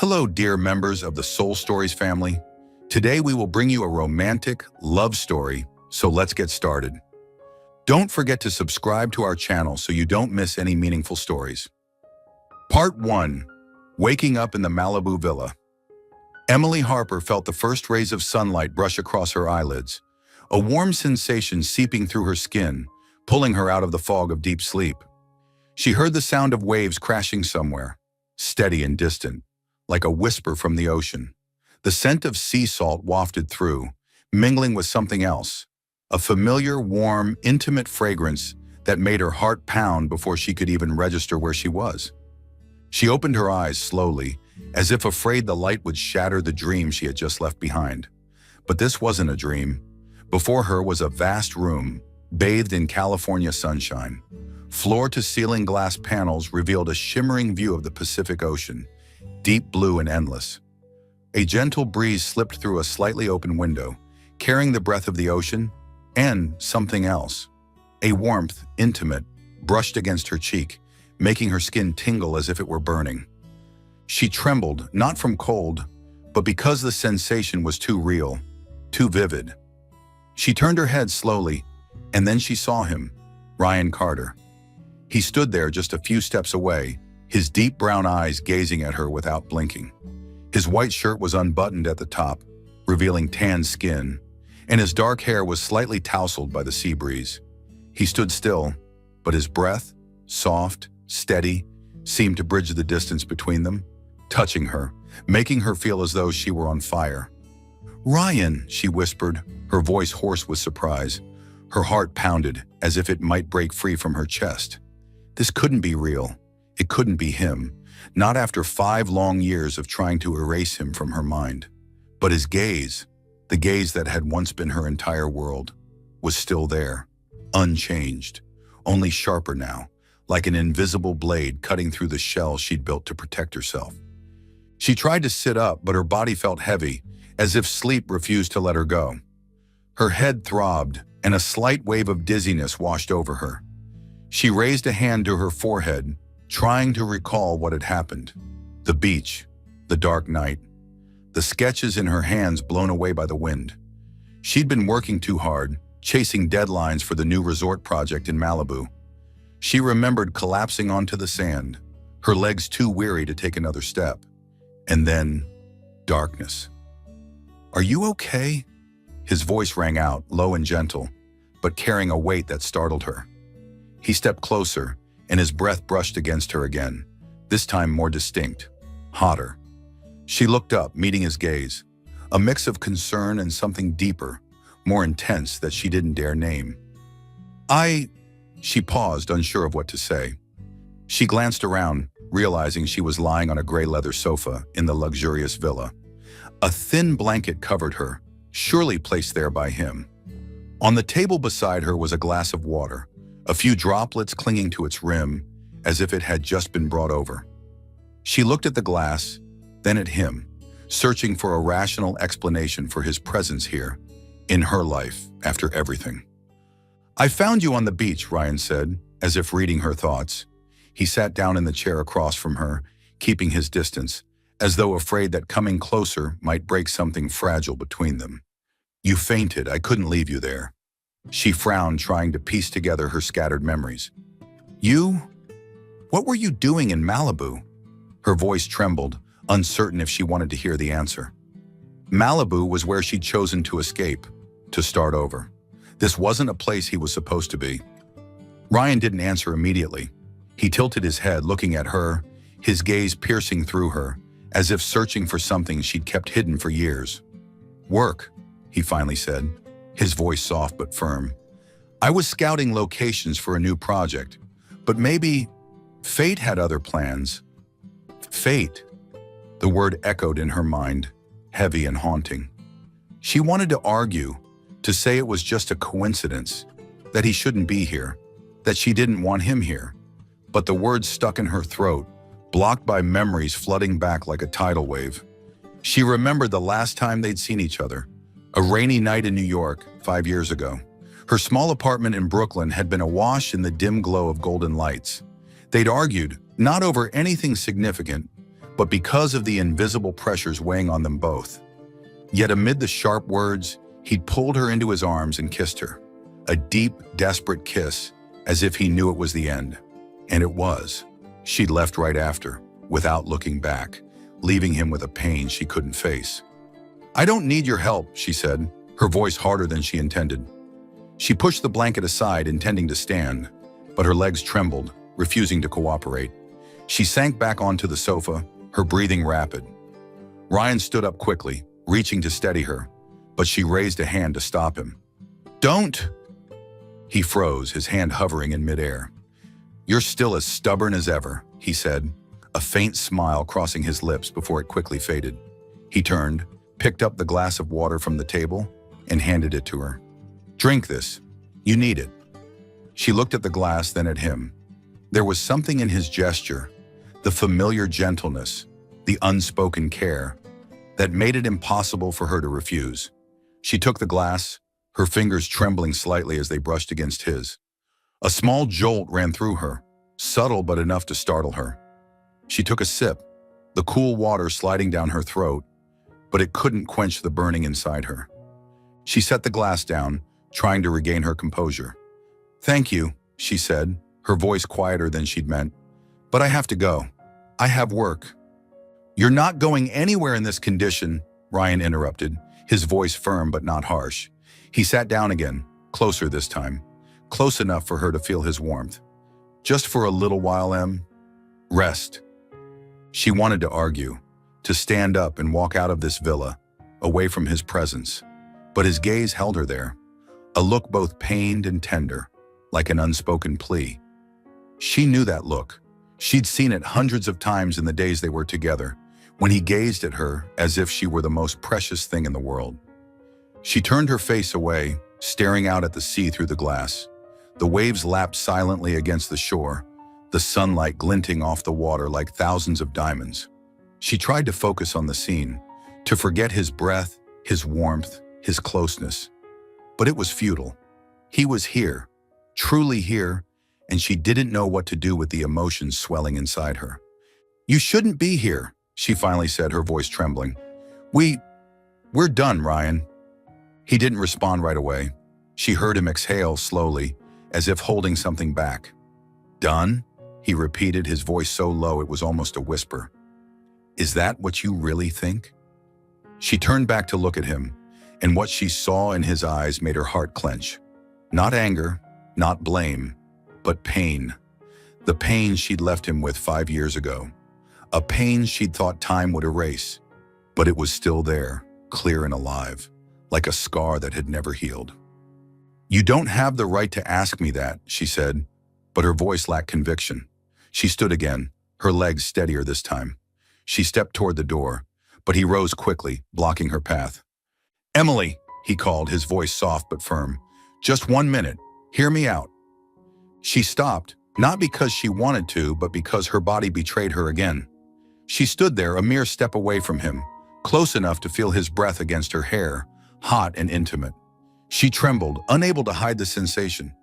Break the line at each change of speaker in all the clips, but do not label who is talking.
Hello, dear members of the Soul Stories family. Today we will bring you a romantic love story, so let's get started. Don't forget to subscribe to our channel so you don't miss any meaningful stories. Part 1. Waking up in the Malibu Villa. Emily Harper felt the first rays of sunlight brush across her eyelids, a warm sensation seeping through her skin, pulling her out of the fog of deep sleep. She heard the sound of waves crashing somewhere, steady and distant, like a whisper from the ocean. The scent of sea salt wafted through, mingling with something else, a familiar, warm, intimate fragrance that made her heart pound before she could even register where she was. She opened her eyes slowly, as if afraid the light would shatter the dream she had just left behind. But this wasn't a dream. Before her was a vast room, bathed in California sunshine. Floor-to-ceiling glass panels revealed a shimmering view of the Pacific Ocean, deep blue and endless. A gentle breeze slipped through a slightly open window, carrying the breath of the ocean and something else. A warmth, intimate, brushed against her cheek, making her skin tingle as if it were burning. She trembled, not from cold, but because the sensation was too real, too vivid. She turned her head slowly, and then she saw him, Ryan Carter. He stood there just a few steps away, his deep brown eyes gazing at her without blinking. His white shirt was unbuttoned at the top, revealing tan skin, and his dark hair was slightly tousled by the sea breeze. He stood still, but his breath, soft, steady, seemed to bridge the distance between them, touching her, making her feel as though she were on fire. "Ryan," she whispered, her voice hoarse with surprise. Her heart pounded, as if it might break free from her chest. This couldn't be real. It couldn't be him, not after 5 long years of trying to erase him from her mind. But his gaze, the gaze that had once been her entire world, was still there, unchanged, only sharper now, like an invisible blade cutting through the shell she'd built to protect herself. She tried to sit up, but her body felt heavy, as if sleep refused to let her go. Her head throbbed, and a slight wave of dizziness washed over her. She raised a hand to her forehead, trying to recall what had happened. The beach, the dark night, the sketches in her hands blown away by the wind. She'd been working too hard, chasing deadlines for the new resort project in Malibu. She remembered collapsing onto the sand, her legs too weary to take another step. And then, darkness. "Are you okay?" His voice rang out, low and gentle, but carrying a weight that startled her. He stepped closer, and his breath brushed against her again, this time more distinct, hotter. She looked up, meeting his gaze, a mix of concern and something deeper, more intense that she didn't dare name. She paused, unsure of what to say. She glanced around, realizing she was lying on a gray leather sofa in the luxurious villa. A thin blanket covered her, surely placed there by him. On the table beside her was a glass of water, a few droplets clinging to its rim, as if it had just been brought over. She looked at the glass, then at him, searching for a rational explanation for his presence here, in her life, after everything. "I found you on the beach," Ryan said, as if reading her thoughts. He sat down in the chair across from her, keeping his distance, as though afraid that coming closer might break something fragile between them. "You fainted. I couldn't leave you there." She frowned, trying to piece together her scattered memories. What were you doing in Malibu?" Her voice trembled, uncertain if she wanted to hear the answer. Malibu was where she'd chosen to escape, to start over. This wasn't a place he was supposed to be. Ryan didn't answer immediately. He tilted his head, looking at her, his gaze piercing through her, as if searching for something she'd kept hidden for years. "Work," he finally said, his voice soft but firm. "I was scouting locations for a new project, but maybe fate had other plans." Fate. The word echoed in her mind, heavy and haunting. She wanted to argue, to say it was just a coincidence, that he shouldn't be here, that she didn't want him here. But the words stuck in her throat, blocked by memories flooding back like a tidal wave. She remembered the last time they'd seen each other, a rainy night in New York 5 years ago. Her small apartment in Brooklyn had been awash in the dim glow of golden lights. They'd argued, not over anything significant, but because of the invisible pressures weighing on them both. Yet amid the sharp words, he'd pulled her into his arms and kissed her. A deep, desperate kiss, as if he knew it was the end. And it was. She'd left right after, without looking back, leaving him with a pain she couldn't face. "I don't need your help," she said, her voice harder than she intended. She pushed the blanket aside, intending to stand, but her legs trembled, refusing to cooperate. She sank back onto the sofa, her breathing rapid. Ryan stood up quickly, reaching to steady her, but she raised a hand to stop him. "Don't!" He froze, his hand hovering in midair. "You're still as stubborn as ever," he said, a faint smile crossing his lips before it quickly faded. He turned, picked up the glass of water from the table, and handed it to her. "Drink this. You need it." She looked at the glass, then at him. There was something in his gesture, the familiar gentleness, the unspoken care, that made it impossible for her to refuse. She took the glass, her fingers trembling slightly as they brushed against his. A small jolt ran through her, subtle but enough to startle her. She took a sip, the cool water sliding down her throat, but it couldn't quench the burning inside her. She set the glass down, trying to regain her composure. "Thank you," she said, her voice quieter than she'd meant. "But I have to go. I have work." "You're not going anywhere in this condition," Ryan interrupted, his voice firm but not harsh. He sat down again, closer this time, close enough for her to feel his warmth. "Just for a little while, Em. Rest." She wanted to argue, to stand up and walk out of this villa, away from his presence. But his gaze held her there, a look both pained and tender, like an unspoken plea. She knew that look. She'd seen it hundreds of times in the days they were together, when he gazed at her as if she were the most precious thing in the world. She turned her face away, staring out at the sea through the glass. The waves lapped silently against the shore, the sunlight glinting off the water like thousands of diamonds. She tried to focus on the scene, to forget his breath, his warmth, his closeness. But it was futile. He was here, truly here, and she didn't know what to do with the emotions swelling inside her. "You shouldn't be here," she finally said, her voice trembling. We're done, Ryan." He didn't respond right away. She heard him exhale slowly, as if holding something back. "Done?" he repeated, his voice so low it was almost a whisper. "Is that what you really think?" She turned back to look at him, and what she saw in his eyes made her heart clench. Not anger, not blame, but pain. The pain she'd left him with 5 years ago. A pain she'd thought time would erase. But it was still there, clear and alive, like a scar that had never healed. "You don't have the right to ask me that," she said, but her voice lacked conviction. She stood again, her legs steadier this time. She stepped toward the door, but he rose quickly, blocking her path. "Emily," he called, his voice soft but firm. "Just 1 minute. Hear me out." She stopped, not because she wanted to, but because her body betrayed her again. She stood there a mere step away from him, close enough to feel his breath against her hair, hot and intimate. She trembled, unable to hide the sensation.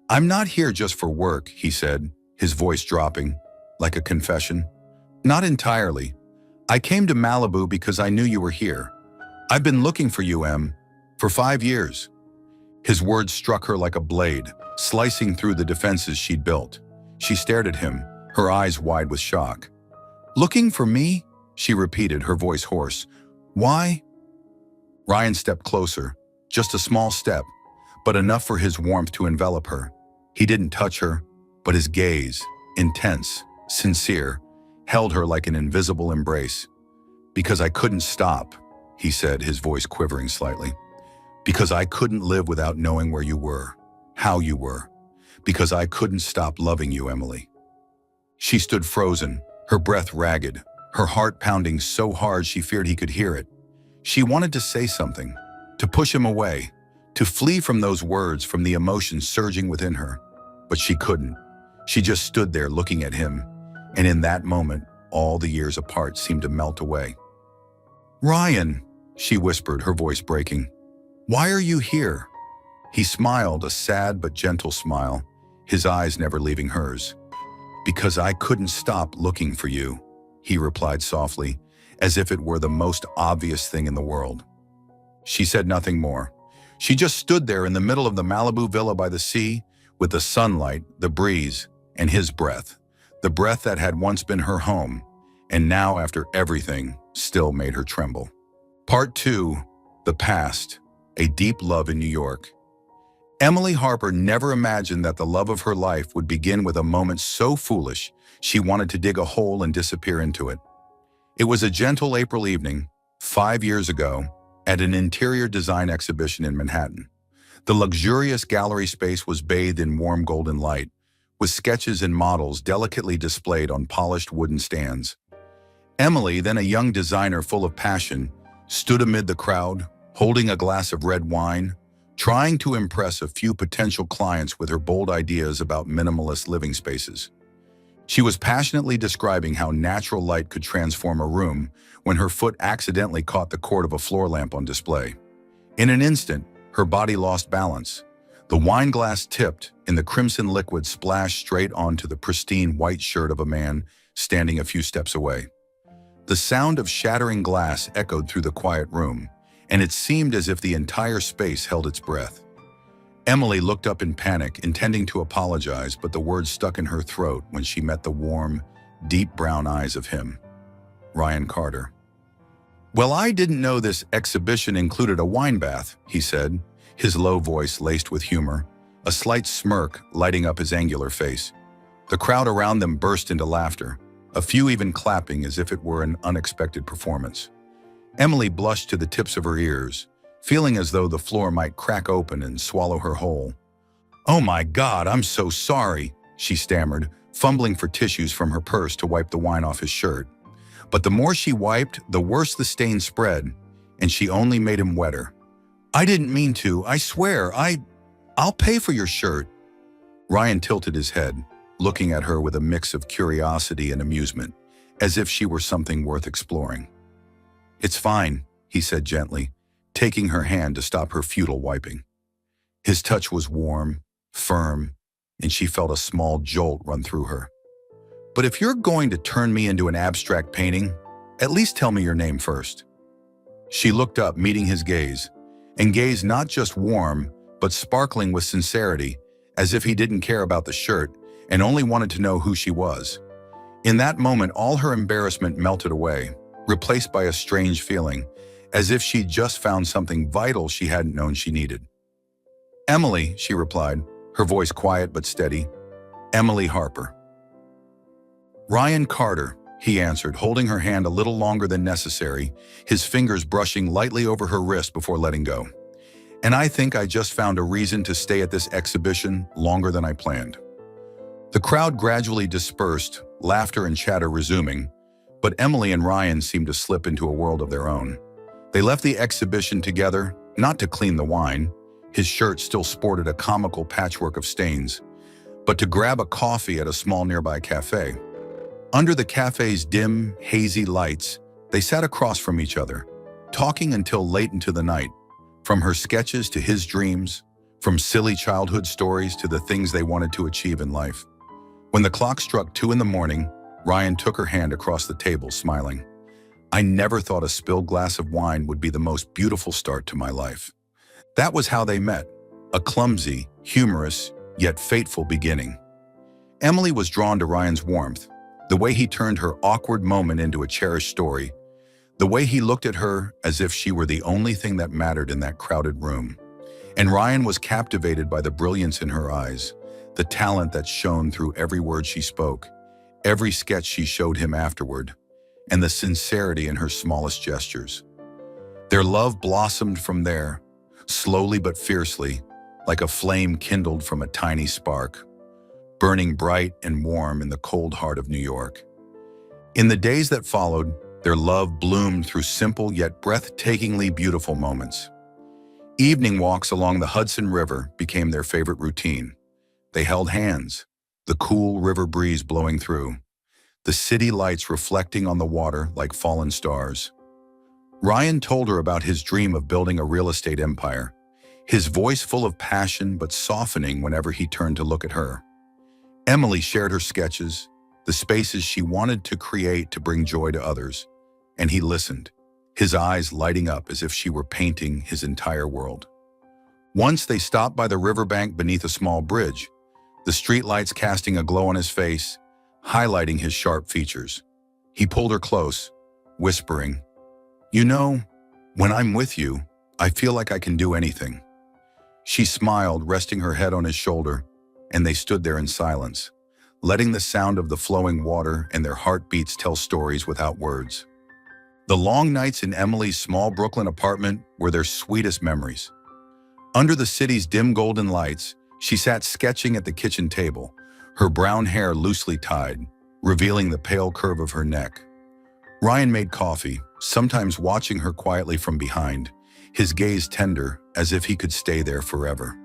"I'm not here just for work," he said, his voice dropping, like a confession. "Not entirely. I came to Malibu because I knew you were here. I've been looking for you, Em, for 5 years." His words struck her like a blade, slicing through the defenses she'd built. She stared at him, her eyes wide with shock. "Looking for me?" she repeated, her voice hoarse. "Why?" Ryan stepped closer, just a small step, but enough for his warmth to envelop her. He didn't touch her, but his gaze, intense, sincere, held her like an invisible embrace. "Because I couldn't stop," he said, his voice quivering slightly. "Because I couldn't live without knowing where you were, how you were. Because I couldn't stop loving you, Emily." She stood frozen, her breath ragged, her heart pounding so hard she feared he could hear it. She wanted to say something, to push him away, to flee from those words, from the emotions surging within her. But she couldn't. She just stood there looking at him, and in that moment, all the years apart seemed to melt away. "Ryan," she whispered, her voice breaking. "Why are you here?" He smiled, a sad but gentle smile, his eyes never leaving hers. "Because I couldn't stop looking for you." he replied softly, as if it were the most obvious thing in the world. She said nothing more. She just stood there in the middle of the Malibu villa by the sea, with the sunlight, the breeze, and his breath. The breath that had once been her home, and now, after everything, still made her tremble. Part 2. The Past. A Deep Love in New York. Emily Harper never imagined that the love of her life would begin with a moment so foolish she wanted to dig a hole and disappear into it. It was a gentle April evening, 5 years ago, at an interior design exhibition in Manhattan. The luxurious gallery space was bathed in warm golden light, with sketches and models delicately displayed on polished wooden stands. Emily, then a young designer full of passion, stood amid the crowd, holding a glass of red wine, trying to impress a few potential clients with her bold ideas about minimalist living spaces. She was passionately describing how natural light could transform a room when her foot accidentally caught the cord of a floor lamp on display. In an instant, her body lost balance. The wine glass tipped, and the crimson liquid splashed straight onto the pristine white shirt of a man standing a few steps away. The sound of shattering glass echoed through the quiet room, and it seemed as if the entire space held its breath. Emily looked up in panic, intending to apologize, but the words stuck in her throat when she met the warm, deep brown eyes of him, Ryan Carter. "Well, I didn't know this exhibition included a wine bath," he said, his low voice laced with humor, a slight smirk lighting up his angular face. The crowd around them burst into laughter, a few even clapping as if it were an unexpected performance. Emily blushed to the tips of her ears, feeling as though the floor might crack open and swallow her whole. "Oh my God, I'm so sorry," she stammered, fumbling for tissues from her purse to wipe the wine off his shirt. But the more she wiped, the worse the stain spread, and she only made him wetter. "I didn't mean to, I swear, I'll pay for your shirt." Ryan tilted his head, looking at her with a mix of curiosity and amusement, as if she were something worth exploring. "It's fine," he said gently, taking her hand to stop her futile wiping. His touch was warm, firm, and she felt a small jolt run through her. "But if you're going to turn me into an abstract painting, at least tell me your name first." She looked up, meeting his gaze, and gaze not just warm, but sparkling with sincerity, as if he didn't care about the shirt and only wanted to know who she was. In that moment, all her embarrassment melted away, replaced by a strange feeling, as if she'd just found something vital she hadn't known she needed. "Emily," she replied, her voice quiet but steady. "Emily Harper." "Ryan Carter," he answered, holding her hand a little longer than necessary, his fingers brushing lightly over her wrist before letting go. "And I think I just found a reason to stay at this exhibition longer than I planned." The crowd gradually dispersed, laughter and chatter resuming, but Emily and Ryan seemed to slip into a world of their own. They left the exhibition together, not to clean the wine, his shirt still sported a comical patchwork of stains, but to grab a coffee at a small nearby cafe. Under the cafe's dim, hazy lights, they sat across from each other, talking until late into the night, from her sketches to his dreams, from silly childhood stories to the things they wanted to achieve in life. When the clock struck 2 in the morning, Ryan took her hand across the table, smiling. "I never thought a spilled glass of wine would be the most beautiful start to my life." That was how they met, a clumsy, humorous, yet fateful beginning. Emily was drawn to Ryan's warmth, the way he turned her awkward moment into a cherished story, the way he looked at her as if she were the only thing that mattered in that crowded room. And Ryan was captivated by the brilliance in her eyes, the talent that shone through every word she spoke, every sketch she showed him afterward, and the sincerity in her smallest gestures. Their love blossomed from there, slowly but fiercely, like a flame kindled from a tiny spark, burning bright and warm in the cold heart of New York. In the days that followed, their love bloomed through simple yet breathtakingly beautiful moments. Evening walks along the Hudson River became their favorite routine. They held hands, the cool river breeze blowing through, the city lights reflecting on the water like fallen stars. Ryan told her about his dream of building a real estate empire, his voice full of passion but softening whenever he turned to look at her. Emily shared her sketches, the spaces she wanted to create to bring joy to others. And he listened, his eyes lighting up as if she were painting his entire world. Once they stopped by the riverbank beneath a small bridge, the streetlights casting a glow on his face, highlighting his sharp features. He pulled her close, whispering, "You know, when I'm with you, I feel like I can do anything." She smiled, resting her head on his shoulder, and they stood there in silence, letting the sound of the flowing water and their heartbeats tell stories without words. The long nights in Emily's small Brooklyn apartment were their sweetest memories. Under the city's dim golden lights, she sat sketching at the kitchen table, her brown hair loosely tied, revealing the pale curve of her neck. Ryan made coffee, sometimes watching her quietly from behind, his gaze tender as if he could stay there forever.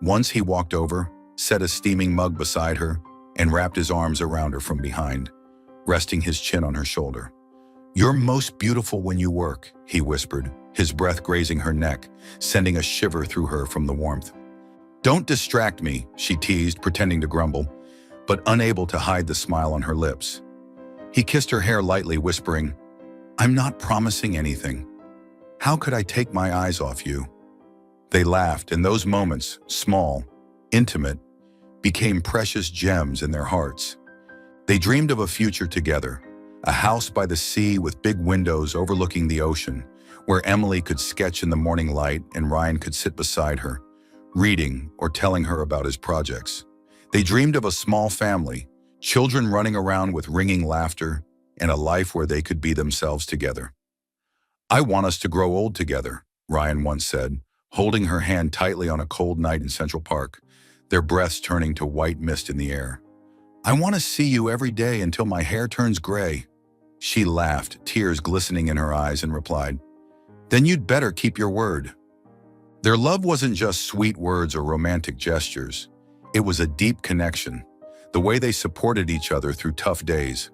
Once he walked over, set a steaming mug beside her, and wrapped his arms around her from behind, resting his chin on her shoulder. "You're most beautiful when you work," he whispered, his breath grazing her neck, sending a shiver through her from the warmth. "Don't distract me," she teased, pretending to grumble, but unable to hide the smile on her lips. He kissed her hair lightly, whispering, "I'm not promising anything. How could I take my eyes off you?" They laughed, and those moments, small, intimate, became precious gems in their hearts. They dreamed of a future together, a house by the sea with big windows overlooking the ocean, where Emily could sketch in the morning light and Ryan could sit beside her, reading or telling her about his projects. They dreamed of a small family, children running around with ringing laughter, and a life where they could be themselves together. "I want us to grow old together," Ryan once said, holding her hand tightly on a cold night in Central Park, their breaths turning to white mist in the air. "I want to see you every day until my hair turns gray." She laughed, tears glistening in her eyes, and replied, "Then you'd better keep your word." Their love wasn't just sweet words or romantic gestures. It was a deep connection, the way they supported each other through tough days.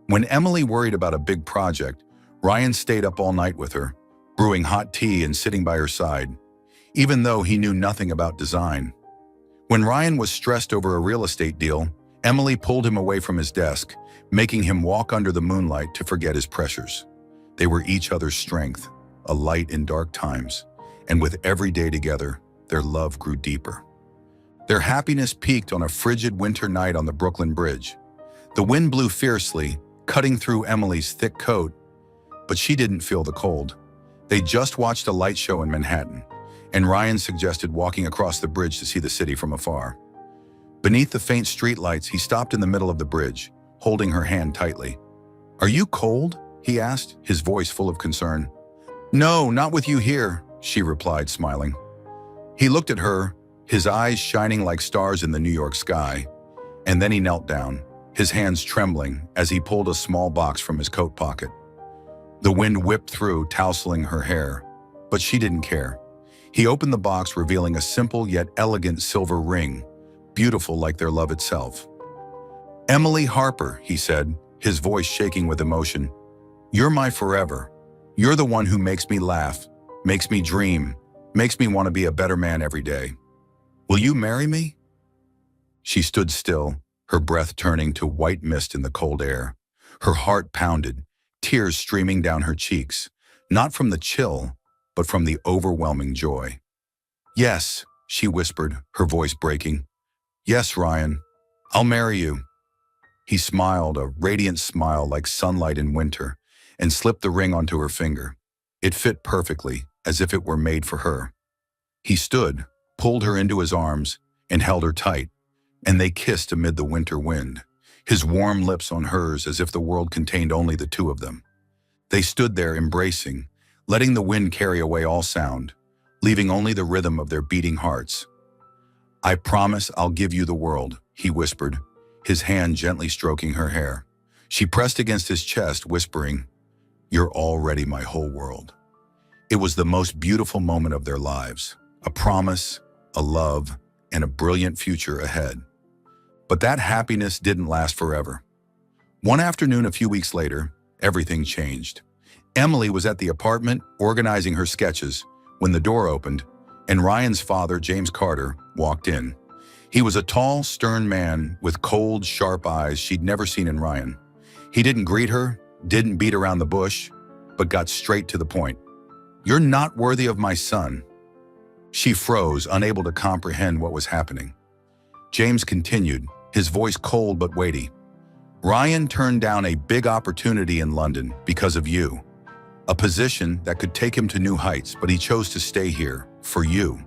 When Emily worried about a big project, Ryan stayed up all night with her, brewing hot tea and sitting by her side, even though he knew nothing about design. When Ryan was stressed over a real estate deal, Emily pulled him away from his desk, making him walk under the moonlight to forget his pressures. They were each other's strength, a light in dark times, and with every day together, their love grew deeper. Their happiness peaked on a frigid winter night on the Brooklyn Bridge. The wind blew fiercely, cutting through Emily's thick coat, but she didn't feel the cold. They just watched a light show in Manhattan, and Ryan suggested walking across the bridge to see the city from afar. Beneath the faint streetlights, he stopped in the middle of the bridge, holding her hand tightly. "Are you cold?" he asked, his voice full of concern. "No, not with you here," she replied, smiling. He looked at her, his eyes shining like stars in the New York sky, and then he knelt down, his hands trembling as he pulled a small box from his coat pocket. The wind whipped through, tousling her hair, but she didn't care. He opened the box, revealing a simple yet elegant silver ring, beautiful like their love itself. "Emily Harper," he said, his voice shaking with emotion. "You're my forever. You're the one who makes me laugh, makes me dream, makes me want to be a better man every day. Will you marry me?" She stood still, her breath turning to white mist in the cold air. Her heart pounded, tears streaming down her cheeks, not from the chill, but from the overwhelming joy. "Yes," she whispered, her voice breaking. "Yes, Ryan, I'll marry you." He smiled, a radiant smile like sunlight in winter, and slipped the ring onto her finger. It fit perfectly, as if it were made for her. He stood, pulled her into his arms, and held her tight, and they kissed amid the winter wind, his warm lips on hers as if the world contained only the two of them. They stood there embracing, letting the wind carry away all sound, leaving only the rhythm of their beating hearts. "I promise I'll give you the world," he whispered, his hand gently stroking her hair. She pressed against his chest, whispering, "You're already my whole world." It was the most beautiful moment of their lives, a promise, a love, and a brilliant future ahead. But that happiness didn't last forever. One afternoon a few weeks later, everything changed. Emily was at the apartment organizing her sketches when the door opened and Ryan's father, James Carter, walked in. He was a tall, stern man with cold, sharp eyes she'd never seen in Ryan. He didn't greet her, didn't beat around the bush, but got straight to the point. "You're not worthy of my son." She froze, unable to comprehend what was happening. James continued, his voice cold but weighty. "Ryan turned down a big opportunity in London because of you. A position that could take him to new heights, but he chose to stay here, for you.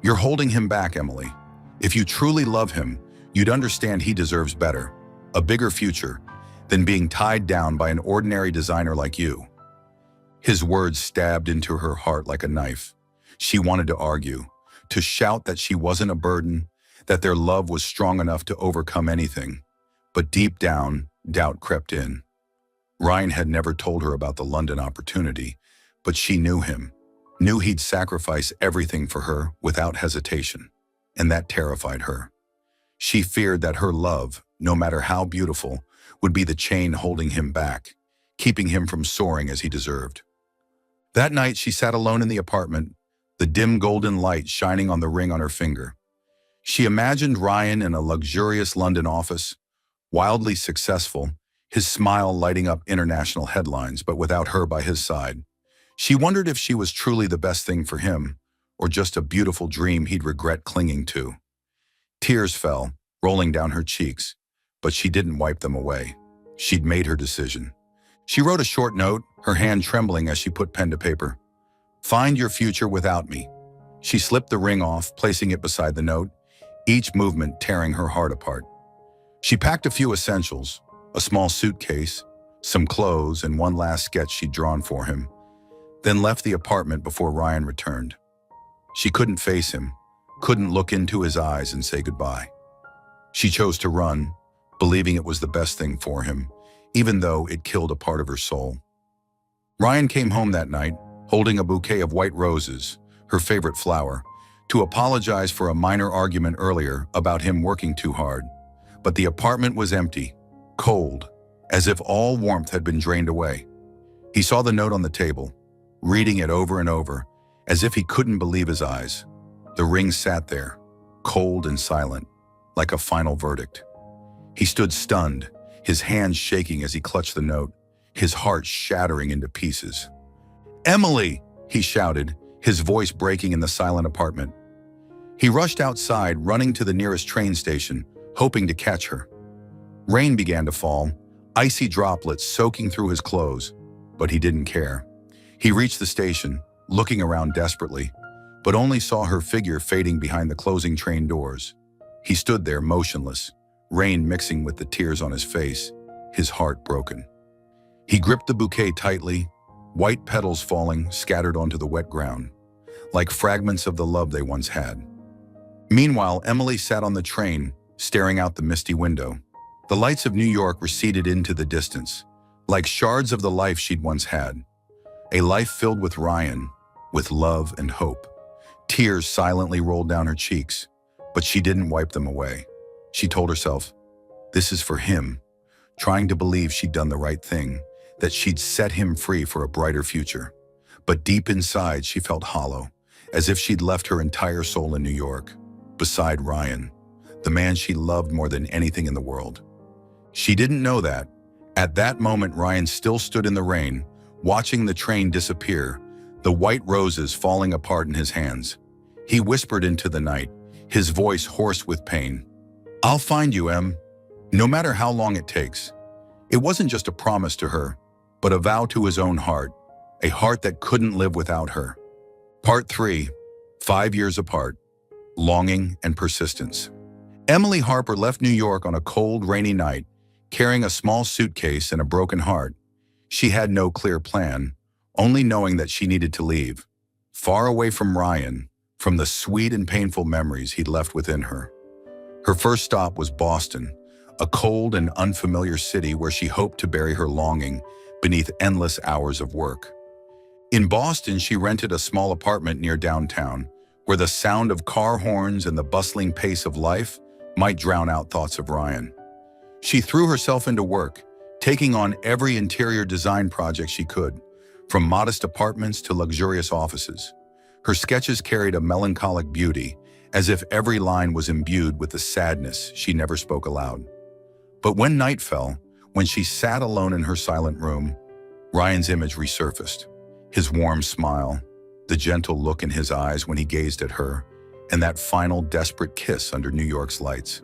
You're holding him back, Emily. If you truly love him, you'd understand he deserves better, a bigger future, than being tied down by an ordinary designer like you." His words stabbed into her heart like a knife. She wanted to argue, to shout that she wasn't a burden, that their love was strong enough to overcome anything. But deep down, doubt crept in. Ryan had never told her about the London opportunity, but she knew him, knew he'd sacrifice everything for her without hesitation, and that terrified her. She feared that her love, no matter how beautiful, would be the chain holding him back, keeping him from soaring as he deserved. That night, she sat alone in the apartment, the dim golden light shining on the ring on her finger. She imagined Ryan in a luxurious London office, wildly successful, his smile lighting up international headlines, but without her by his side. She wondered if she was truly the best thing for him, or just a beautiful dream he'd regret clinging to. Tears fell, rolling down her cheeks, but she didn't wipe them away. She'd made her decision. She wrote a short note, her hand trembling as she put pen to paper. "Find your future without me." She slipped the ring off, placing it beside the note, each movement tearing her heart apart. She packed a few essentials, a small suitcase, some clothes, and one last sketch she'd drawn for him, then left the apartment before Ryan returned. She couldn't face him, couldn't look into his eyes and say goodbye. She chose to run, believing it was the best thing for him, even though it killed a part of her soul. Ryan came home that night, holding a bouquet of white roses, her favorite flower, to apologize for a minor argument earlier about him working too hard. But the apartment was empty, cold, as if all warmth had been drained away. He saw the note on the table, reading it over and over, as if he couldn't believe his eyes. The ring sat there, cold and silent, like a final verdict. He stood stunned, his hands shaking as he clutched the note, his heart shattering into pieces. "Emily!" he shouted, his voice breaking in the silent apartment. He rushed outside, running to the nearest train station, hoping to catch her. Rain began to fall, icy droplets soaking through his clothes, but he didn't care. He reached the station, looking around desperately, but only saw her figure fading behind the closing train doors. He stood there motionless, rain mixing with the tears on his face, his heart broken. He gripped the bouquet tightly, white petals falling scattered onto the wet ground, like fragments of the love they once had. Meanwhile, Emily sat on the train, staring out the misty window. The lights of New York receded into the distance, like shards of the life she'd once had. A life filled with Ryan, with love and hope. Tears silently rolled down her cheeks, but she didn't wipe them away. She told herself, this is for him, trying to believe she'd done the right thing, that she'd set him free for a brighter future. But deep inside, she felt hollow, as if she'd left her entire soul in New York, beside Ryan, the man she loved more than anything in the world. She didn't know that. At that moment, Ryan still stood in the rain, watching the train disappear, the white roses falling apart in his hands. He whispered into the night, his voice hoarse with pain. "I'll find you, Em, no matter how long it takes." It wasn't just a promise to her, but a vow to his own heart, a heart that couldn't live without her. Part 3, 5 years apart, longing and persistence. Emily Harper left New York on a cold, rainy night, carrying a small suitcase and a broken heart. She had no clear plan, only knowing that she needed to leave, far away from Ryan, from the sweet and painful memories he'd left within her. Her first stop was Boston, a cold and unfamiliar city where she hoped to bury her longing beneath endless hours of work. In Boston, she rented a small apartment near downtown, where the sound of car horns and the bustling pace of life might drown out thoughts of Ryan. She threw herself into work, taking on every interior design project she could, from modest apartments to luxurious offices. Her sketches carried a melancholic beauty, as if every line was imbued with the sadness she never spoke aloud. But when night fell, when she sat alone in her silent room, Ryan's image resurfaced. His warm smile, the gentle look in his eyes when he gazed at her, and that final desperate kiss under New York's lights.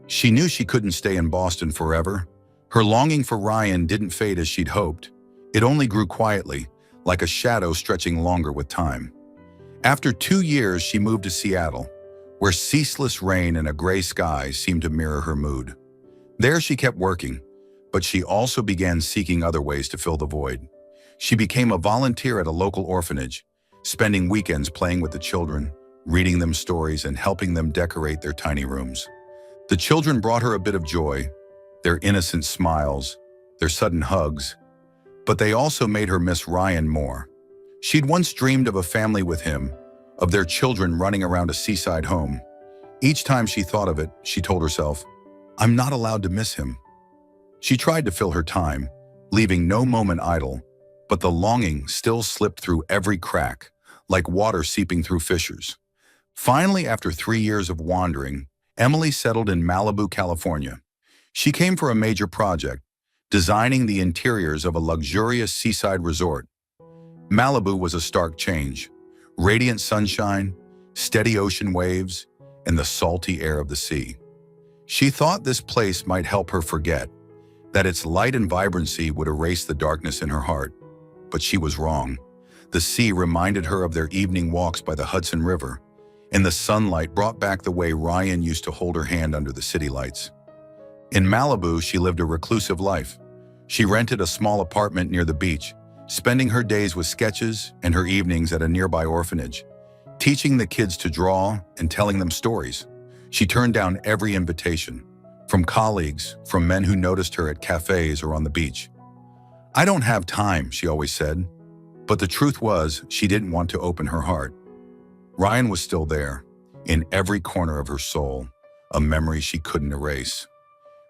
She knew she couldn't stay in Boston forever. Her longing for Ryan didn't fade as she'd hoped. It only grew quietly, like a shadow stretching longer with time. After 2 years, she moved to Seattle, where ceaseless rain and a gray sky seemed to mirror her mood. There she kept working, but she also began seeking other ways to fill the void. She became a volunteer at a local orphanage, spending weekends playing with the children, reading them stories and helping them decorate their tiny rooms. The children brought her a bit of joy, their innocent smiles, their sudden hugs, but they also made her miss Ryan more. She'd once dreamed of a family with him, of their children running around a seaside home. Each time she thought of it, she told herself, "I'm not allowed to miss him." She tried to fill her time, leaving no moment idle, but the longing still slipped through every crack, like water seeping through fissures. Finally, after 3 years of wandering, Emily settled in Malibu, California. She came for a major project, designing the interiors of a luxurious seaside resort. Malibu was a stark change. Radiant sunshine, steady ocean waves, and the salty air of the sea. She thought this place might help her forget, that its light and vibrancy would erase the darkness in her heart. But she was wrong. The sea reminded her of their evening walks by the Hudson River, and the sunlight brought back the way Ryan used to hold her hand under the city lights. In Malibu, she lived a reclusive life. She rented a small apartment near the beach, spending her days with sketches and her evenings at a nearby orphanage, teaching the kids to draw and telling them stories. She turned down every invitation, from colleagues, from men who noticed her at cafes or on the beach. "I don't have time," she always said. But the truth was, she didn't want to open her heart. Ryan was still there, in every corner of her soul, a memory she couldn't erase.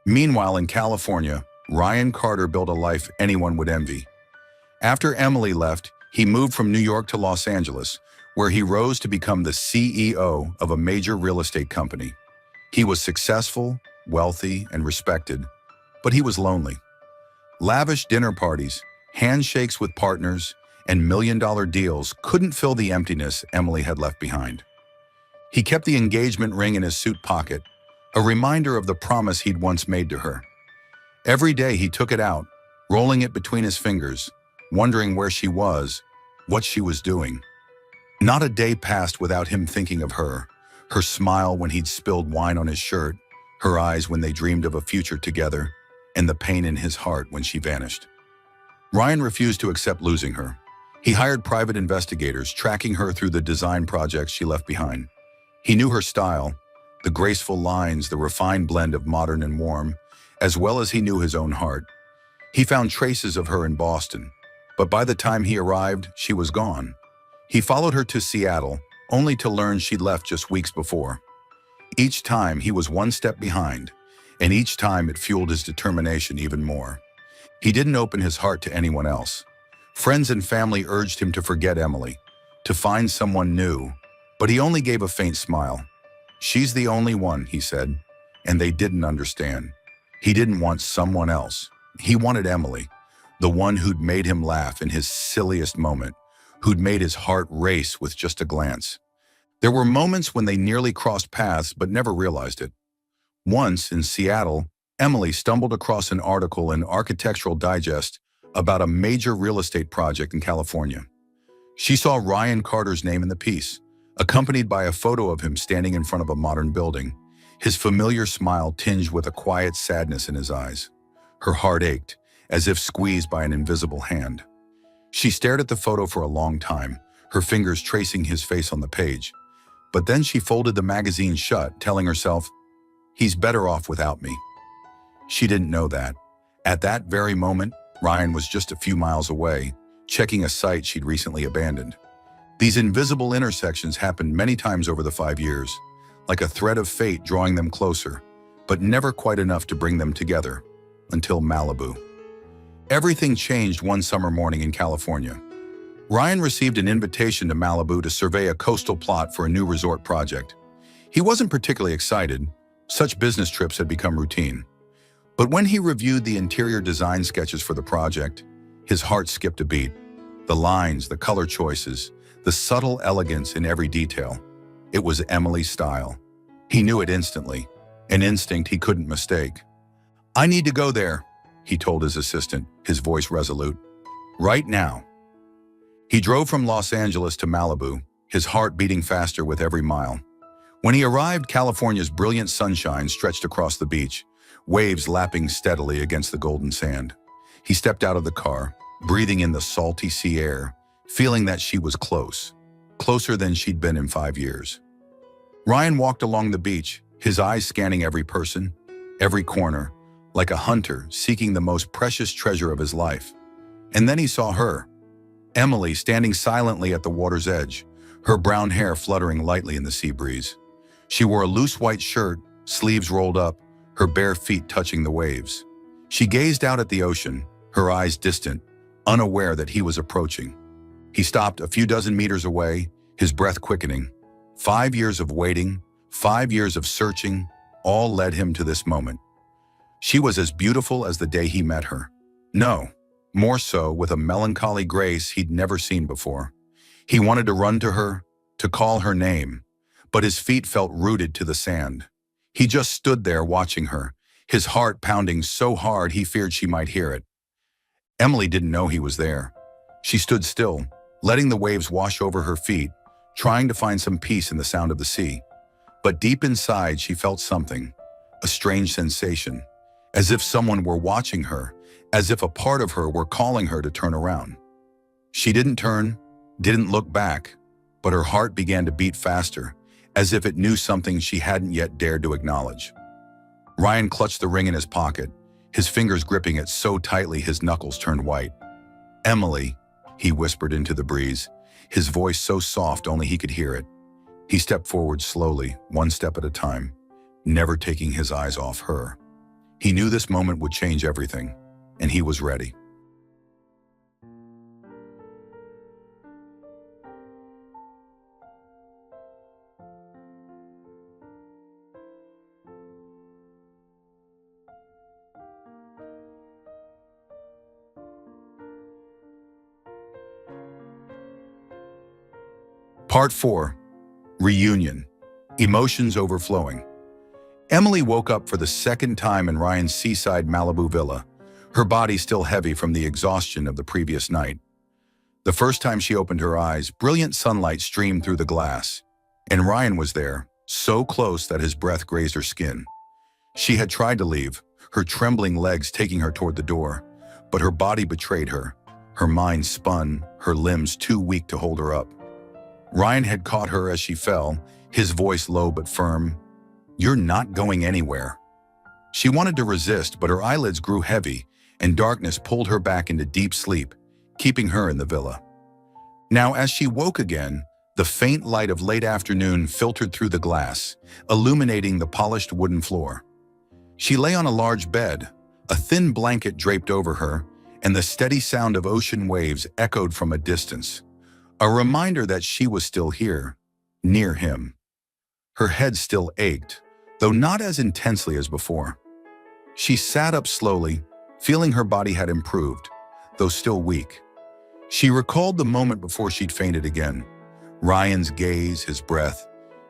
Meanwhile, in California, Ryan Carter built a life anyone would envy. After Emily left, he moved from New York to Los Angeles, where he rose to become the CEO of a major real estate company. He was successful, wealthy, and respected, but he was lonely. Lavish dinner parties, handshakes with partners, and million-dollar deals couldn't fill the emptiness Emily had left behind. He kept the engagement ring in his suit pocket, a reminder of the promise he'd once made to her. Every day he took it out, rolling it between his fingers, wondering where she was, what she was doing. Not a day passed without him thinking of her smile when he'd spilled wine on his shirt, her eyes when they dreamed of a future together, and the pain in his heart when she vanished. Ryan refused to accept losing her. He hired private investigators, tracking her through the design projects she left behind. He knew her style, the graceful lines, the refined blend of modern and warm, as well as he knew his own heart. He found traces of her in Boston, but by the time he arrived, she was gone. He followed her to Seattle, only to learn she'd left just weeks before. Each time he was one step behind, and each time it fueled his determination even more. He didn't open his heart to anyone else. Friends and family urged him to forget Emily, to find someone new, but he only gave a faint smile. "She's the only one," he said, and they didn't understand. He didn't want someone else. He wanted Emily, the one who'd made him laugh in his silliest moment, who'd made his heart race with just a glance. There were moments when they nearly crossed paths but never realized it. Once, in Seattle, Emily stumbled across an article in Architectural Digest about a major real estate project in California. She saw Ryan Carter's name in the piece, accompanied by a photo of him standing in front of a modern building, his familiar smile tinged with a quiet sadness in his eyes. Her heart ached, as if squeezed by an invisible hand. She stared at the photo for a long time, her fingers tracing his face on the page. But then she folded the magazine shut, telling herself, "He's better off without me." She didn't know that. At that very moment, Ryan was just a few miles away, checking a site she'd recently abandoned. These invisible intersections happened many times over the 5 years, like a thread of fate drawing them closer, but never quite enough to bring them together, until Malibu. Everything changed one summer morning in California. Ryan received an invitation to Malibu to survey a coastal plot for a new resort project. He wasn't particularly excited. Such business trips had become routine. But when he reviewed the interior design sketches for the project, his heart skipped a beat. The lines, the color choices, the subtle elegance in every detail. It was Emily's style. He knew it instantly, an instinct he couldn't mistake. "I need to go there," he told his assistant, his voice resolute. "Right now." He drove from Los Angeles to Malibu, his heart beating faster with every mile. When he arrived, California's brilliant sunshine stretched across the beach, waves lapping steadily against the golden sand. He stepped out of the car, breathing in the salty sea air, feeling that she was close, closer than she'd been in 5 years. Ryan walked along the beach, his eyes scanning every person, every corner, like a hunter seeking the most precious treasure of his life. And then he saw her, Emily, standing silently at the water's edge, her brown hair fluttering lightly in the sea breeze. She wore a loose white shirt, sleeves rolled up, her bare feet touching the waves. She gazed out at the ocean, her eyes distant, unaware that he was approaching. He stopped a few dozen meters away, his breath quickening. 5 years of waiting, 5 years of searching, all led him to this moment. She was as beautiful as the day he met her. No, more so, with a melancholy grace he'd never seen before. He wanted to run to her, to call her name, but his feet felt rooted to the sand. He just stood there watching her, his heart pounding so hard he feared she might hear it. Emily didn't know he was there. She stood still, letting the waves wash over her feet, trying to find some peace in the sound of the sea. But deep inside, she felt something, a strange sensation, as if someone were watching her, as if a part of her were calling her to turn around. She didn't turn, didn't look back, but her heart began to beat faster, as if it knew something she hadn't yet dared to acknowledge. Ryan clutched the ring in his pocket, his fingers gripping it so tightly his knuckles turned white. "Emily," he whispered into the breeze, his voice so soft only he could hear it. He stepped forward slowly, one step at a time, never taking his eyes off her. He knew this moment would change everything, and he was ready. Part 4. Reunion. Emotions overflowing. Emily woke up for the second time in Ryan's Seaside Malibu villa, her body still heavy from the exhaustion of the previous night. The first time she opened her eyes, brilliant sunlight streamed through the glass, and Ryan was there, so close that his breath grazed her skin. She had tried to leave, her trembling legs taking her toward the door, but her body betrayed her. Her mind spun, her limbs too weak to hold her up. Ryan had caught her as she fell, his voice low but firm. "You're not going anywhere." She wanted to resist, but her eyelids grew heavy, and darkness pulled her back into deep sleep, keeping her in the villa. Now, as she woke again, the faint light of late afternoon filtered through the glass, illuminating the polished wooden floor. She lay on a large bed, a thin blanket draped over her, and the steady sound of ocean waves echoed from a distance. A reminder that she was still here, near him. Her head still ached, though not as intensely as before. She sat up slowly, feeling her body had improved, though still weak. She recalled the moment before she'd fainted again, Ryan's gaze, his breath,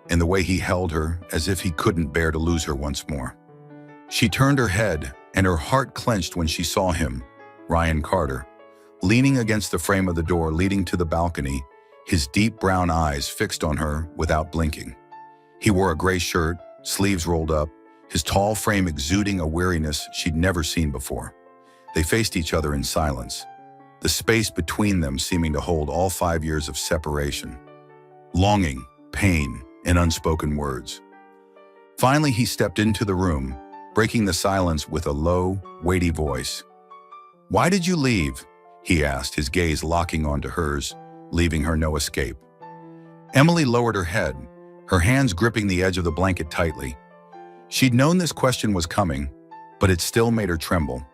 and the way he held her as if he couldn't bear to lose her once more. She turned her head, and her heart clenched when she saw him, Ryan Carter, leaning against the frame of the door leading to the balcony, his deep brown eyes fixed on her without blinking. He wore a gray shirt, sleeves rolled up, his tall frame exuding a weariness she'd never seen before. They faced each other in silence, the space between them seeming to hold all 5 years of separation. Longing, pain, and unspoken words. Finally, he stepped into the room, breaking the silence with a low, weighty voice. "Why did you leave?" he asked, his gaze locking onto hers, leaving her no escape. Emily lowered her head, her hands gripping the edge of the blanket tightly. She'd known this question was coming, but it still made her tremble.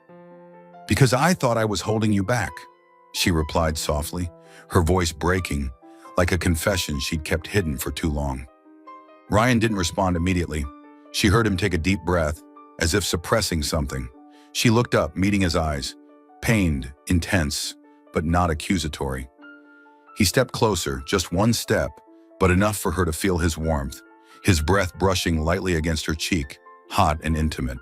"Because I thought I was holding you back," she replied softly, her voice breaking, like a confession she'd kept hidden for too long. Ryan didn't respond immediately. She heard him take a deep breath, as if suppressing something. She looked up, meeting his eyes, pained, intense, but not accusatory. He stepped closer, just one step, but enough for her to feel his warmth, his breath brushing lightly against her cheek, hot and intimate.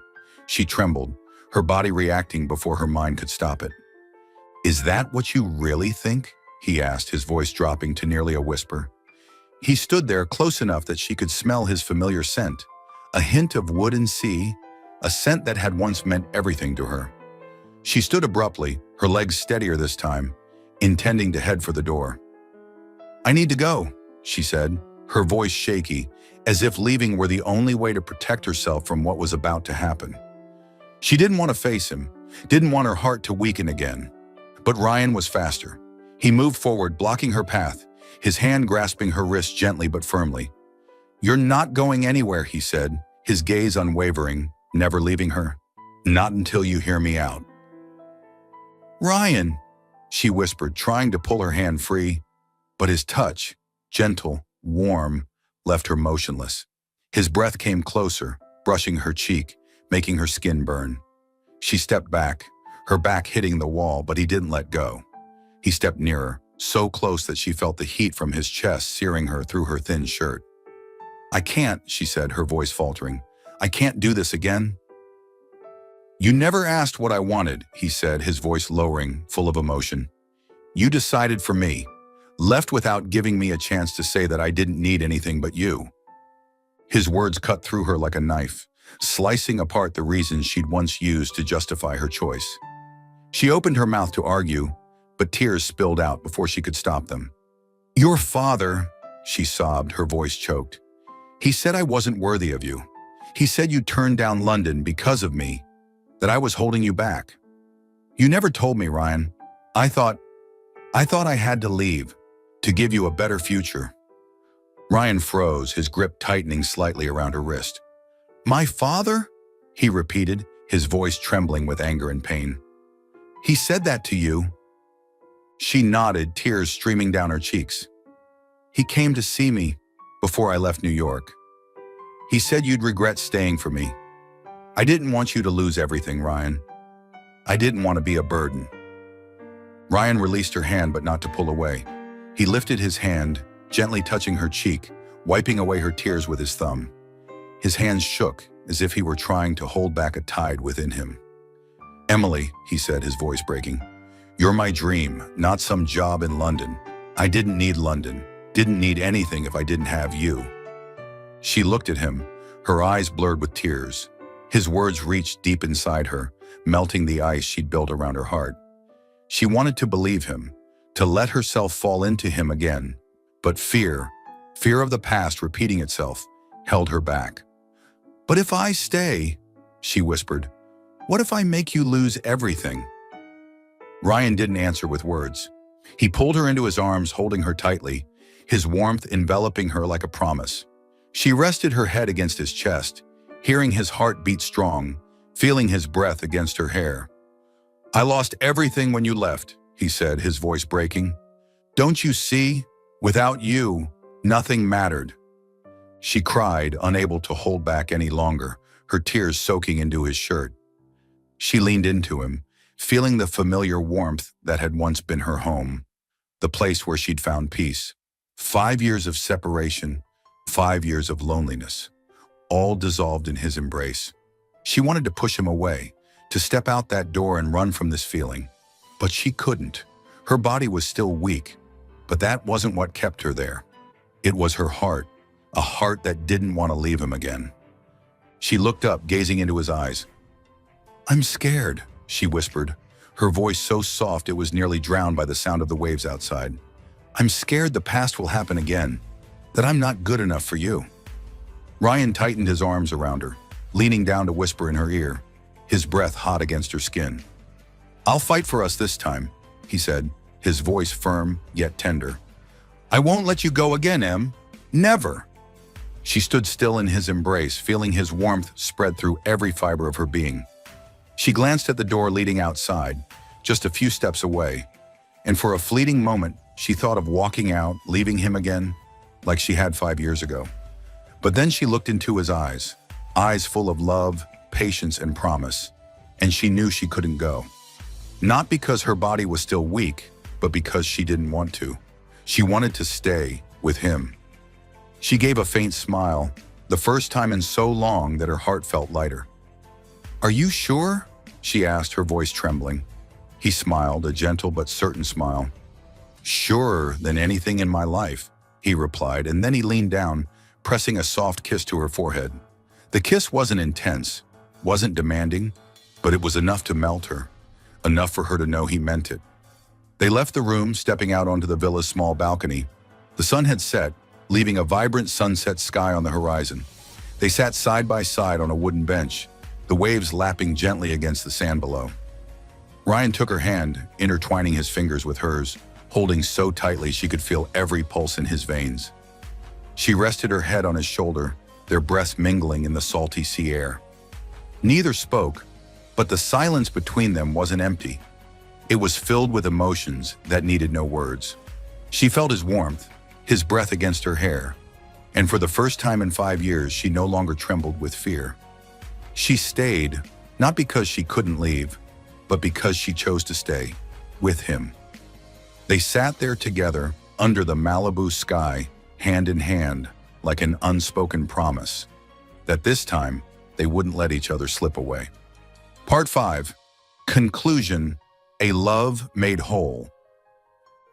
She trembled, her body reacting before her mind could stop it. "Is that what you really think?" he asked, his voice dropping to nearly a whisper. He stood there close enough that she could smell his familiar scent, a hint of wood and sea, a scent that had once meant everything to her. She stood abruptly, her legs steadier this time, intending to head for the door. "I need to go," she said, her voice shaky, as if leaving were the only way to protect herself from what was about to happen. She didn't want to face him, didn't want her heart to weaken again. But Ryan was faster. He moved forward, blocking her path, his hand grasping her wrist gently but firmly. "You're not going anywhere," he said, his gaze unwavering, never leaving her. "Not until you hear me out." "Ryan," she whispered, trying to pull her hand free, but his touch, gentle, warm, left her motionless. His breath came closer, brushing her cheek, making her skin burn. She stepped back, her back hitting the wall, but he didn't let go. He stepped nearer, so close that she felt the heat from his chest searing her through her thin shirt. "I can't," she said, her voice faltering. "I can't do this again." "You never asked what I wanted," he said, his voice lowering, full of emotion. "You decided for me, left without giving me a chance to say that I didn't need anything but you." His words cut through her like a knife, slicing apart the reasons she'd once used to justify her choice. She opened her mouth to argue, but tears spilled out before she could stop them. "Your father," she sobbed, her voice choked. "He said I wasn't worthy of you. He said you turned down London because of me, that I was holding you back. You never told me, Ryan. I thought I had to leave, to give you a better future." Ryan froze, his grip tightening slightly around her wrist. "My father?" he repeated, his voice trembling with anger and pain. "He said that to you?" She nodded, tears streaming down her cheeks. "He came to see me before I left New York. He said you'd regret staying for me. I didn't want you to lose everything, Ryan. I didn't want to be a burden." Ryan released her hand, but not to pull away. He lifted his hand, gently touching her cheek, wiping away her tears with his thumb. His hands shook, as if he were trying to hold back a tide within him. "Emily," he said, his voice breaking, "you're my dream, not some job in London. I didn't need London, didn't need anything if I didn't have you." She looked at him, her eyes blurred with tears. His words reached deep inside her, melting the ice she'd built around her heart. She wanted to believe him, to let herself fall into him again, but fear of the past repeating itself, held her back. "But if I stay," she whispered, "what if I make you lose everything?" Ryan didn't answer with words. He pulled her into his arms, holding her tightly, his warmth enveloping her like a promise. She rested her head against his chest, hearing his heart beat strong, feeling his breath against her hair. "I lost everything when you left," he said, his voice breaking. "Don't you see? Without you, nothing mattered." She cried, unable to hold back any longer, her tears soaking into his shirt. She leaned into him, feeling the familiar warmth that had once been her home, the place where she'd found peace. 5 years of separation, 5 years of loneliness, all dissolved in his embrace. She wanted to push him away, to step out that door and run from this feeling. But she couldn't. Her body was still weak, but that wasn't what kept her there. It was her heart, a heart that didn't want to leave him again. She looked up, gazing into his eyes. "I'm scared," she whispered, her voice so soft it was nearly drowned by the sound of the waves outside. "I'm scared the past will happen again, that I'm not good enough for you." Ryan tightened his arms around her, leaning down to whisper in her ear, his breath hot against her skin. "I'll fight for us this time," he said, his voice firm yet tender. "I won't let you go again, Em. Never." She stood still in his embrace, feeling his warmth spread through every fiber of her being. She glanced at the door leading outside, just a few steps away, and for a fleeting moment, she thought of walking out, leaving him again, like she had 5 years ago. But then she looked into his eyes full of love, patience, and promise, and she knew she couldn't go. Not because her body was still weak, but because she didn't want to. She wanted to stay with him. She gave a faint smile, the first time in so long that her heart felt lighter. "Are you sure?" she asked, her voice trembling. He smiled, a gentle but certain smile. "Surer than anything in my life," he replied, and then he leaned down, pressing a soft kiss to her forehead. The kiss wasn't intense, wasn't demanding, but it was enough to melt her, enough for her to know he meant it. They left the room, stepping out onto the villa's small balcony. The sun had set, leaving a vibrant sunset sky on the horizon. They sat side by side on a wooden bench, the waves lapping gently against the sand below. Ryan took her hand, intertwining his fingers with hers, holding so tightly she could feel every pulse in his veins. She rested her head on his shoulder, their breaths mingling in the salty sea air. Neither spoke, but the silence between them wasn't empty. It was filled with emotions that needed no words. She felt his warmth, his breath against her hair, and for the first time in 5 years, she no longer trembled with fear. She stayed, not because she couldn't leave, but because she chose to stay with him. They sat there together under the Malibu sky, hand in hand, like an unspoken promise that this time they wouldn't let each other slip away. Part 5. Conclusion: A love made whole.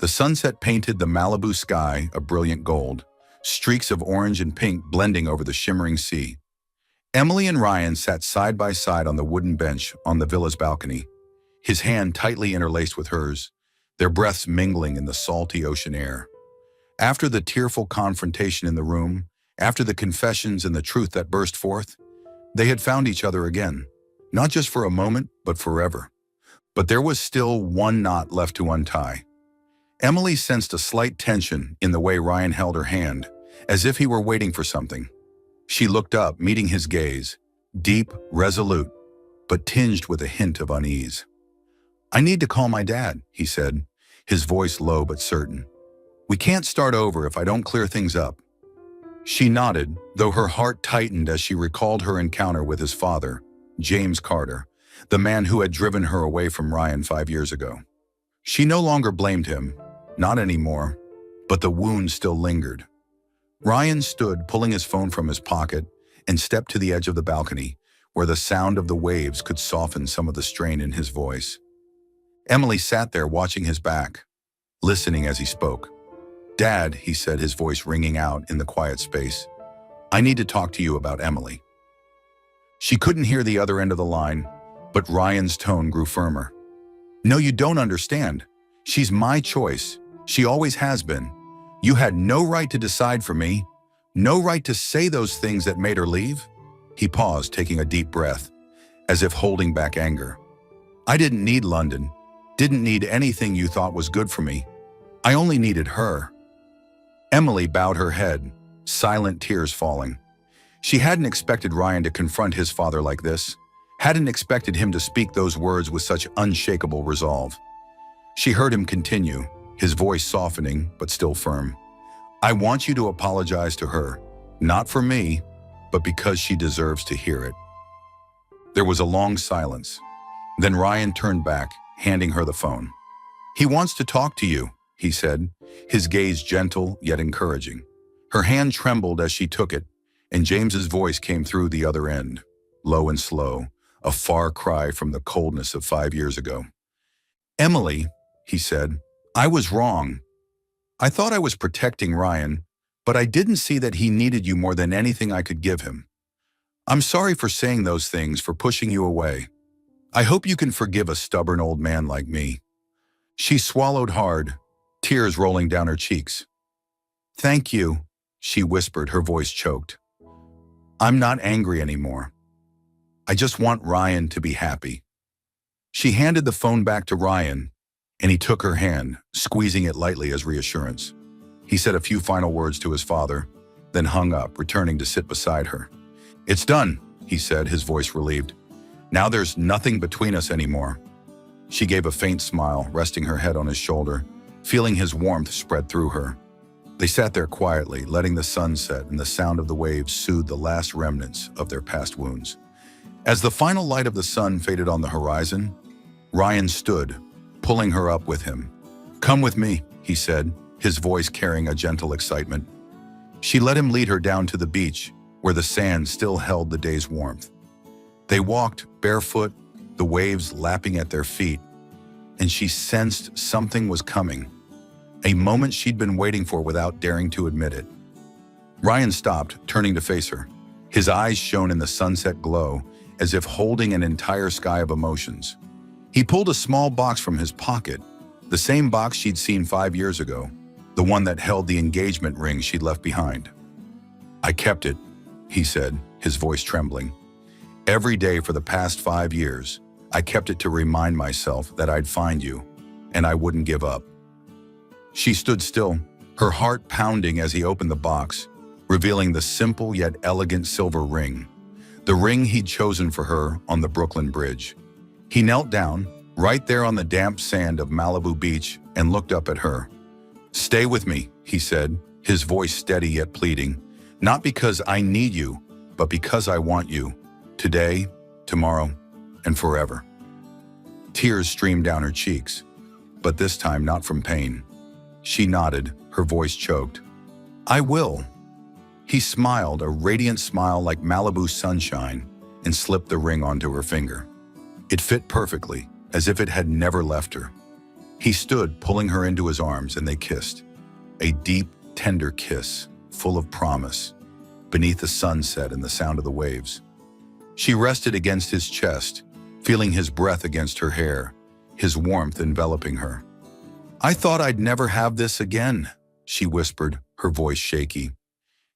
The sunset painted the Malibu sky a brilliant gold, streaks of orange and pink blending over the shimmering sea. Emily and Ryan sat side by side on the wooden bench on the villa's balcony, his hand tightly interlaced with hers, their breaths mingling in the salty ocean air. After the tearful confrontation in the room, after the confessions and the truth that burst forth, they had found each other again, not just for a moment, but forever. But there was still one knot left to untie. Emily sensed a slight tension in the way Ryan held her hand, as if he were waiting for something. She looked up, meeting his gaze, deep, resolute, but tinged with a hint of unease. "I need to call my dad," he said, his voice low but certain. "We can't start over if I don't clear things up." She nodded, though her heart tightened as she recalled her encounter with his father, James Carter, the man who had driven her away from Ryan 5 years ago. She no longer blamed him, not anymore, but the wound still lingered. Ryan stood, pulling his phone from his pocket, and stepped to the edge of the balcony, where the sound of the waves could soften some of the strain in his voice. Emily sat there watching his back, listening as he spoke. "Dad," he said, his voice ringing out in the quiet space, "I need to talk to you about Emily." She couldn't hear the other end of the line, but Ryan's tone grew firmer. "No, you don't understand. She's my choice. She always has been. You had no right to decide for me, no right to say those things that made her leave." He paused, taking a deep breath, as if holding back anger. "I didn't need London, didn't need anything you thought was good for me. I only needed her." Emily bowed her head, silent tears falling. She hadn't expected Ryan to confront his father like this, hadn't expected him to speak those words with such unshakable resolve. She heard him continue, his voice softening but still firm. "I want you to apologize to her, not for me, but because she deserves to hear it." There was a long silence. Then Ryan turned back, handing her the phone. "He wants to talk to you," he said, his gaze gentle yet encouraging. Her hand trembled as she took it, and James's voice came through the other end, low and slow, a far cry from the coldness of 5 years ago. "Emily," he said, "I was wrong. I thought I was protecting Ryan, but I didn't see that he needed you more than anything I could give him. I'm sorry for saying those things, for pushing you away. I hope you can forgive a stubborn old man like me." She swallowed hard, tears rolling down her cheeks. "Thank you," she whispered, her voice choked. "I'm not angry anymore. I just want Ryan to be happy." She handed the phone back to Ryan, and he took her hand, squeezing it lightly as reassurance. He said a few final words to his father, then hung up, returning to sit beside her. "It's done," he said, his voice relieved. "Now there's nothing between us anymore." She gave a faint smile, resting her head on his shoulder, feeling his warmth spread through her. They sat there quietly, letting the sun set and the sound of the waves soothe the last remnants of their past wounds. As the final light of the sun faded on the horizon, Ryan stood, pulling her up with him. "Come with me," he said, his voice carrying a gentle excitement. She let him lead her down to the beach, where the sand still held the day's warmth. They walked barefoot, the waves lapping at their feet, and she sensed something was coming, a moment she'd been waiting for without daring to admit it. Ryan stopped, turning to face her. His eyes shone in the sunset glow, as if holding an entire sky of emotions. He pulled a small box from his pocket, the same box she'd seen 5 years ago, the one that held the engagement ring she'd left behind. "I kept it," he said, his voice trembling. "Every day for the past 5 years, I kept it to remind myself that I'd find you, and I wouldn't give up." She stood still, her heart pounding as he opened the box, revealing the simple yet elegant silver ring, the ring he'd chosen for her on the Brooklyn Bridge. He knelt down, right there on the damp sand of Malibu Beach, and looked up at her. "Stay with me," he said, his voice steady yet pleading. "Not because I need you, but because I want you. Today, tomorrow, and forever." Tears streamed down her cheeks, but this time not from pain. She nodded, her voice choked. "I will." He smiled, a radiant smile like Malibu sunshine, and slipped the ring onto her finger. It fit perfectly, as if it had never left her. He stood, pulling her into his arms, and they kissed. A deep, tender kiss, full of promise, beneath the sunset and the sound of the waves. She rested against his chest, feeling his breath against her hair, his warmth enveloping her. "I thought I'd never have this again," she whispered, her voice shaky.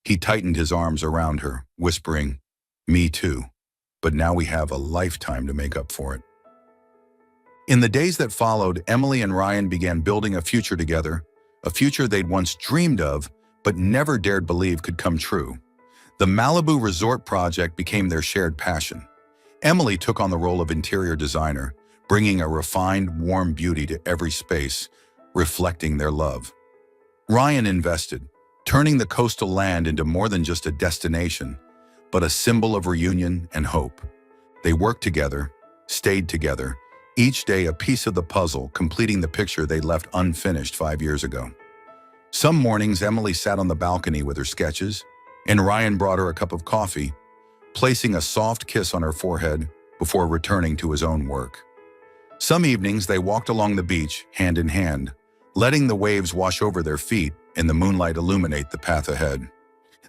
He tightened his arms around her, whispering, "Me too, but now we have a lifetime to make up for it." In the days that followed, Emily and Ryan began building a future together, a future they'd once dreamed of, but never dared believe could come true. The Malibu Resort project became their shared passion. Emily took on the role of interior designer, bringing a refined, warm beauty to every space, reflecting their love. Ryan invested, turning the coastal land into more than just a destination, but a symbol of reunion and hope. They worked together, stayed together, each day a piece of the puzzle, completing the picture they left unfinished 5 years ago. Some mornings, Emily sat on the balcony with her sketches, and Ryan brought her a cup of coffee, placing a soft kiss on her forehead before returning to his own work. Some evenings, they walked along the beach, hand in hand, letting the waves wash over their feet and the moonlight illuminate the path ahead.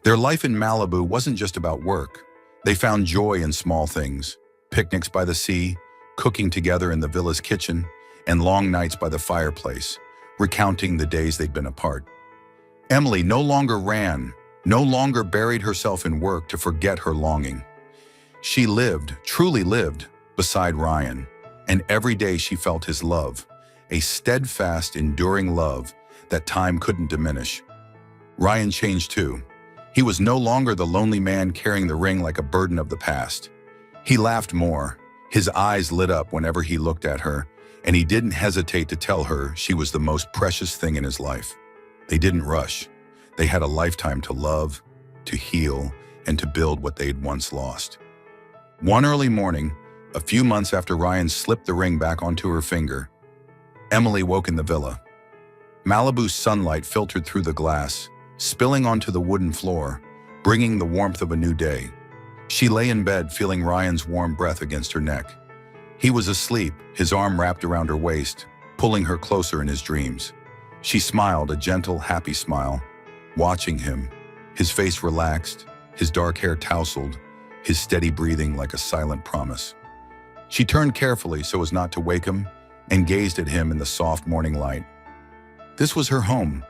Their life in Malibu wasn't just about work. They found joy in small things: picnics by the sea, cooking together in the villa's kitchen, and long nights by the fireplace, recounting the days they'd been apart. Emily no longer ran, no longer buried herself in work to forget her longing. She lived, truly lived, beside Ryan, and every day she felt his love, a steadfast, enduring love that time couldn't diminish. Ryan changed too. He was no longer the lonely man carrying the ring like a burden of the past. He laughed more. His eyes lit up whenever he looked at her, and he didn't hesitate to tell her she was the most precious thing in his life. They didn't rush. They had a lifetime to love, to heal, and to build what they'd once lost. One early morning, a few months after Ryan slipped the ring back onto her finger, Emily woke in the villa. Malibu's sunlight filtered through the glass, spilling onto the wooden floor, bringing the warmth of a new day. She lay in bed, feeling Ryan's warm breath against her neck. He was asleep, his arm wrapped around her waist, pulling her closer in his dreams. She smiled, a gentle, happy smile, watching him, his face relaxed, his dark hair tousled, his steady breathing like a silent promise. She turned carefully so as not to wake him and gazed at him in the soft morning light. This was her home,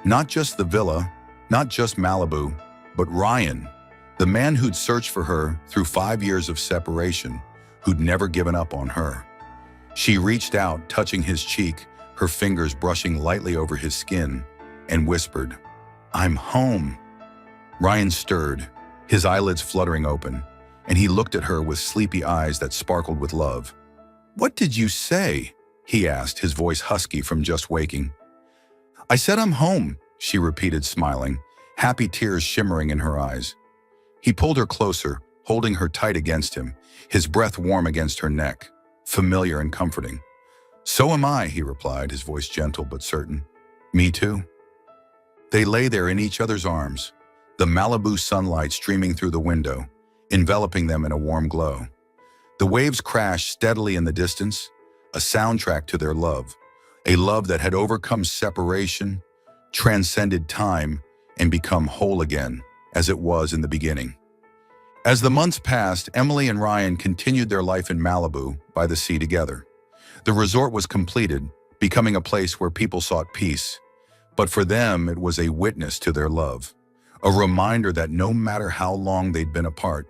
not just the villa, not just Malibu, but Ryan, the man who'd searched for her through 5 years of separation, who'd never given up on her. She reached out, touching his cheek, her fingers brushing lightly over his skin, and whispered, "I'm home." Ryan stirred, his eyelids fluttering open, and he looked at her with sleepy eyes that sparkled with love. "What did you say?" he asked, his voice husky from just waking. "I said I'm home," she repeated, smiling, happy tears shimmering in her eyes. He pulled her closer, holding her tight against him, his breath warm against her neck, familiar and comforting. "So am I," he replied, his voice gentle but certain. "Me too." They lay there in each other's arms, the Malibu sunlight streaming through the window, enveloping them in a warm glow. The waves crashed steadily in the distance, a soundtrack to their love, a love that had overcome separation, transcended time, and become whole again, as it was in the beginning. As the months passed, Emily and Ryan continued their life in Malibu by the sea together. The resort was completed, becoming a place where people sought peace. But for them, it was a witness to their love, a reminder that no matter how long they'd been apart,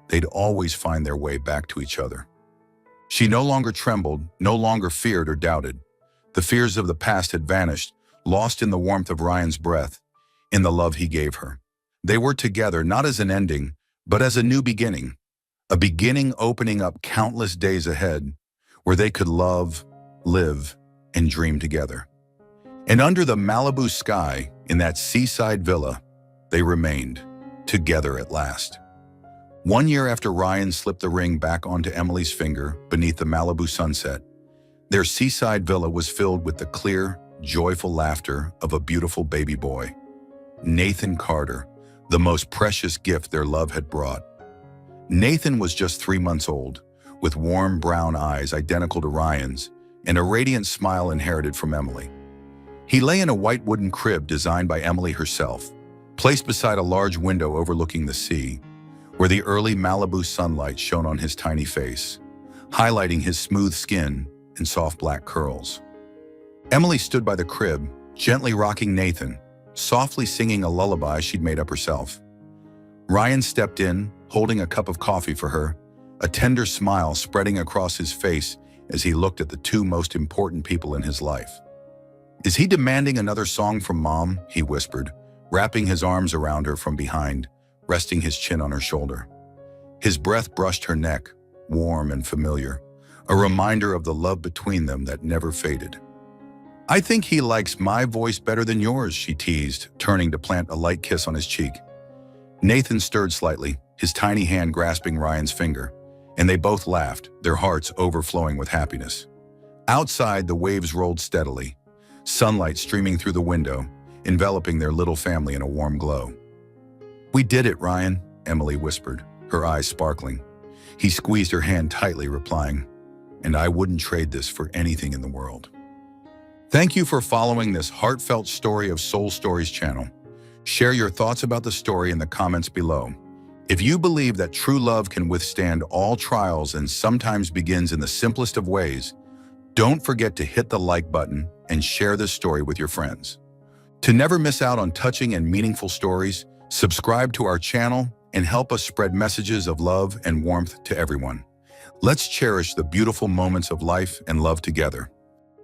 they'd always find their way back to each other. She no longer trembled, no longer feared or doubted. The fears of the past had vanished, lost in the warmth of Ryan's breath, in the love he gave her. They were together not as an ending, but as a new beginning, a beginning opening up countless days ahead where they could love, live, and dream together. And under the Malibu sky, in that seaside villa, they remained, together at last. 1 year after Ryan slipped the ring back onto Emily's finger beneath the Malibu sunset, their seaside villa was filled with the clear, joyful laughter of a beautiful baby boy. Nathan Carter, the most precious gift their love had brought. Nathan was just 3 months old, with warm brown eyes identical to Ryan's and a radiant smile inherited from Emily. He lay in a white wooden crib designed by Emily herself, placed beside a large window overlooking the sea, where the early Malibu sunlight shone on his tiny face, highlighting his smooth skin and soft black curls. Emily stood by the crib, gently rocking Nathan, softly singing a lullaby she'd made up herself. Ryan stepped in, holding a cup of coffee for her, a tender smile spreading across his face as he looked at the two most important people in his life. "Is he demanding another song from Mom?" he whispered, wrapping his arms around her from behind, resting his chin on her shoulder. His breath brushed her neck, warm and familiar, a reminder of the love between them that never faded. "I think he likes my voice better than yours," she teased, turning to plant a light kiss on his cheek. Nathan stirred slightly, his tiny hand grasping Ryan's finger, and they both laughed, their hearts overflowing with happiness. Outside, the waves rolled steadily, sunlight streaming through the window, enveloping their little family in a warm glow. "We did it, Ryan," Emily whispered, her eyes sparkling. He squeezed her hand tightly, replying, "And I wouldn't trade this for anything in the world." Thank you for following this heartfelt story of Soul Stories channel. Share your thoughts about the story in the comments below. If you believe that true love can withstand all trials and sometimes begins in the simplest of ways, don't forget to hit the like button and share this story with your friends. To never miss out on touching and meaningful stories, subscribe to our channel and help us spread messages of love and warmth to everyone. Let's cherish the beautiful moments of life and love together.